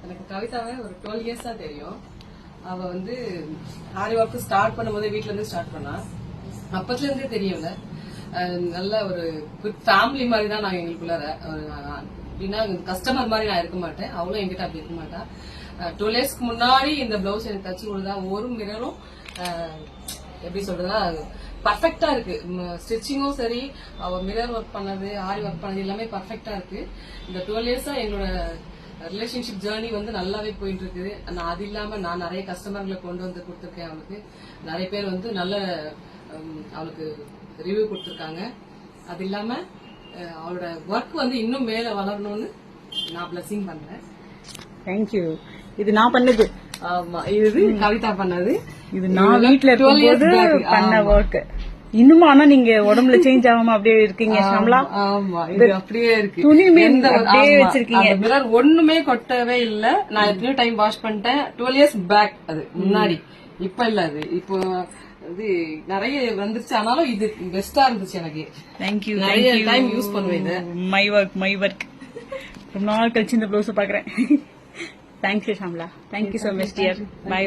எனக்கு கவிதாவை ஒரு 12 இயர்ஸா தெரியும். அவ வந்து ஆரி ஒர்க் ஸ்டார்ட் பண்ணும்போது வீட்ல இருந்து ஸ்டார்ட் பண்ணா. அப்பத்துல இருந்தே தெரியல. நல்ல ஒரு குட் ஃபேமிலி மாதிரி தான் நாங்க எங்களுக்குள்ளார. அப்படின்னா கஸ்டமர் மாதிரி நான் இருக்க மாட்டேன், அவளும் என்கிட்ட அப்படி இருக்க மாட்டா. 12 இயர்ஸ்க்கு முன்னாடி இந்த பிளவுஸ் எனக்கு தச்சு கொடுத்தா ஒரு மிரரும் எப்படி சொல்றதுன்னா பர்ஃபெக்டா இருக்கு. ஸ்டிச்சிங்கும் சரி, அவ மிரர் ஒர்க் பண்ணது, ஆரி ஒர்க் பண்ணது எல்லாமே பர்ஃபெக்டா இருக்கு. இந்த 12 இயர்ஸா எங்களோட ரிலேஷன்ஷிப் ஜேர்னி வந்து நல்லாவே போயிட்டு இருக்குது. அது இல்லாம நான் நிறைய கஸ்டமர்களை கொண்டு வந்து கொடுத்துருக்கேன் அவளுக்கு. நிறைய பேர் வந்து நல்ல அவளுக்கு ரிவ்யூ கொடுத்துருக்காங்க. அது இல்லாம அவளோட ஒர்க் வந்து இன்னும் மேல வளரணும்னு நான் பிளஸிங் பண்றேன். தேங்க்யூ. இது நான் பண்ணது. ஆமா, இது கவிதா பண்ணது. இது நான் வீட்டுல இருக்கும்போது பண்ண ஒர்க். இன்னும் ஆனா நீங்க உடம்புல சேஞ்ச் ஆகாம அப்படியே இருக்கீங்க ஷாம்லா. ஆமா, இது அப்படியே இருக்கு. துணிமே அப்படியே வச்சிருக்கீங்க. மிரர் ஒண்ணுமே கொட்டவே இல்ல. நான் எத்தனையோ டைம் வாஷ் பண்ணிட்டேன். 12 இயர்ஸ் பேக் அது முன்னாடி. இப்ப இல்ல, அது இப்போ இது நிறைய வந்துருச்சு. ஆனாலும் இது பெஸ்டா இருந்துச்சு எனக்கு. தேங்க்யூ. நிறைய டைம் யூஸ் பண்ணுவேன் இது. மை ஒர்க் ரொம்ப நாள் கழிச்சு இந்த ப்ளவுஸ் பாக்குறேன். Thank you Shamla. Thank you so much dear. By.